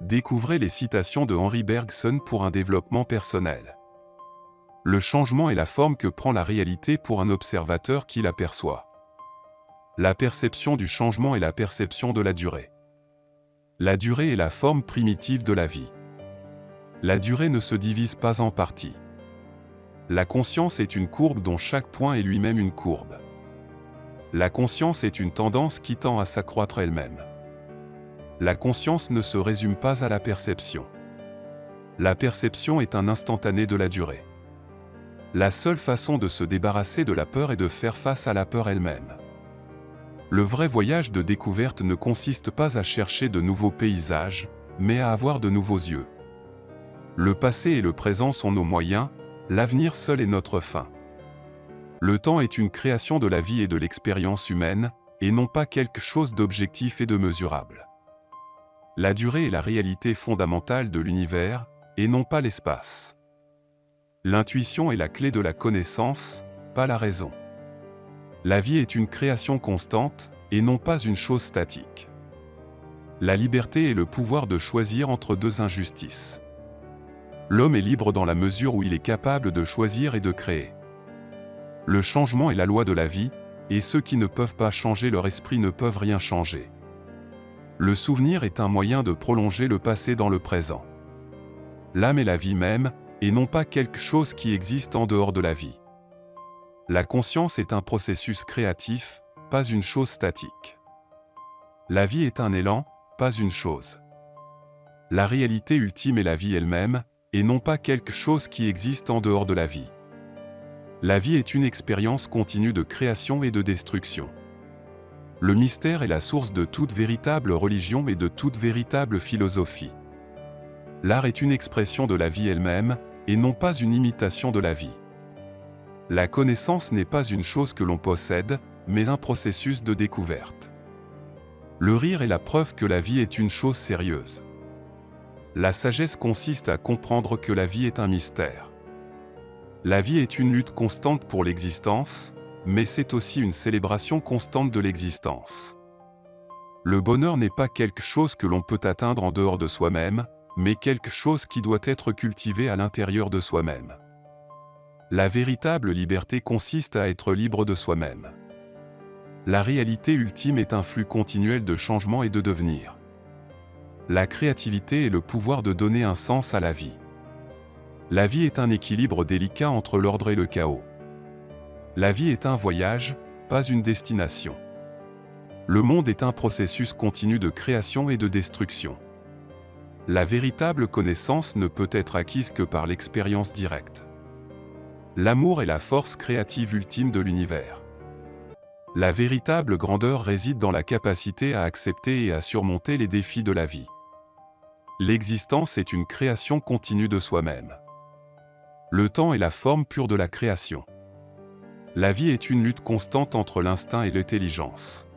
Découvrez les citations de Henri Bergson pour un développement personnel. Le changement est la forme que prend la réalité pour un observateur qui l'aperçoit. La perception du changement est la perception de la durée. La durée est la forme primitive de la vie. La durée ne se divise pas en parties. La conscience est une courbe dont chaque point est lui-même une courbe. La conscience est une tendance qui tend à s'accroître elle-même. La conscience ne se résume pas à la perception. La perception est un instantané de la durée. La seule façon de se débarrasser de la peur est de faire face à la peur elle-même. Le vrai voyage de découverte ne consiste pas à chercher de nouveaux paysages, mais à avoir de nouveaux yeux. Le passé et le présent sont nos moyens, l'avenir seul est notre fin. Le temps est une création de la vie et de l'expérience humaine, et non pas quelque chose d'objectif et de mesurable. La durée est la réalité fondamentale de l'univers, et non pas l'espace. L'intuition est la clé de la connaissance, pas la raison. La vie est une création constante, et non pas une chose statique. La liberté est le pouvoir de choisir entre deux injustices. L'homme est libre dans la mesure où il est capable de choisir et de créer. Le changement est la loi de la vie, et ceux qui ne peuvent pas changer leur esprit ne peuvent rien changer. Le souvenir est un moyen de prolonger le passé dans le présent. L'âme est la vie même, et non pas quelque chose qui existe en dehors de la vie. La conscience est un processus créatif, pas une chose statique. La vie est un élan, pas une chose. La réalité ultime est la vie elle-même, et non pas quelque chose qui existe en dehors de la vie. La vie est une expérience continue de création et de destruction. Le mystère est la source de toute véritable religion et de toute véritable philosophie. L'art est une expression de la vie elle-même, et non pas une imitation de la vie. La connaissance n'est pas une chose que l'on possède, mais un processus de découverte. Le rire est la preuve que la vie est une chose sérieuse. La sagesse consiste à comprendre que la vie est un mystère. La vie est une lutte constante pour l'existence, mais c'est aussi une célébration constante de l'existence. Le bonheur n'est pas quelque chose que l'on peut atteindre en dehors de soi-même, mais quelque chose qui doit être cultivé à l'intérieur de soi-même. La véritable liberté consiste à être libre de soi-même. La réalité ultime est un flux continuel de changement et de devenir. La créativité est le pouvoir de donner un sens à la vie. La vie est un équilibre délicat entre l'ordre et le chaos. La vie est un voyage, pas une destination. Le monde est un processus continu de création et de destruction. La véritable connaissance ne peut être acquise que par l'expérience directe. L'amour est la force créative ultime de l'univers. La véritable grandeur réside dans la capacité à accepter et à surmonter les défis de la vie. L'existence est une création continue de soi-même. Le temps est la forme pure de la création. La vie est une lutte constante entre l'instinct et l'intelligence.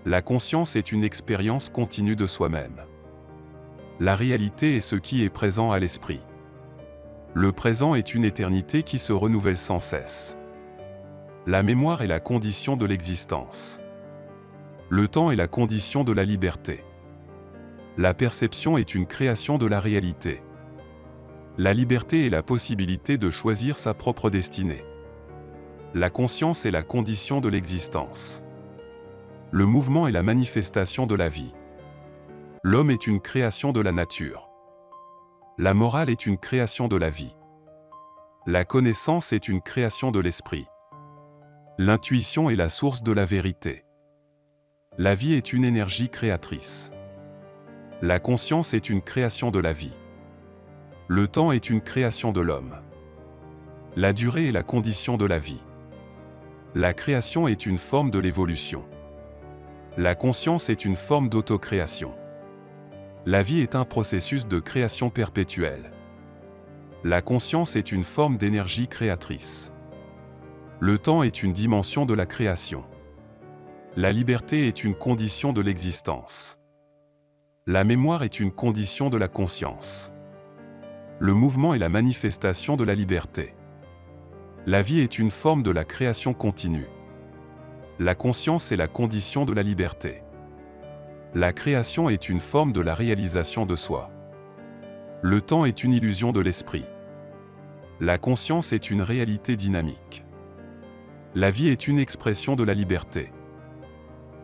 La conscience est une expérience continue de soi-même. La réalité est ce qui est présent à l'esprit. Le présent est une éternité qui se renouvelle sans cesse. La mémoire est la condition de l'existence. Le temps est la condition de la liberté. La perception est une création de la réalité. La liberté est la possibilité de choisir sa propre destinée. La conscience est la condition de l'existence. Le mouvement est la manifestation de la vie. L'homme est une création de la nature. La morale est une création de la vie. La connaissance est une création de l'esprit. L'intuition est la source de la vérité. La vie est une énergie créatrice. La conscience est une création de la vie. Le temps est une création de l'homme. La durée est la condition de la vie. La création est une forme de l'évolution. La conscience est une forme d'autocréation. La vie est un processus de création perpétuelle. La conscience est une forme d'énergie créatrice. Le temps est une dimension de la création. La liberté est une condition de l'existence. La mémoire est une condition de la conscience. Le mouvement est la manifestation de la liberté. La vie est une forme de la création continue. La conscience est la condition de la liberté. La création est une forme de la réalisation de soi. Le temps est une illusion de l'esprit. La conscience est une réalité dynamique. La vie est une expression de la liberté.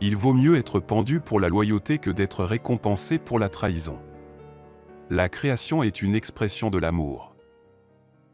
Il vaut mieux être pendu pour la loyauté que d'être récompensé pour la trahison. La création est une expression de l'amour.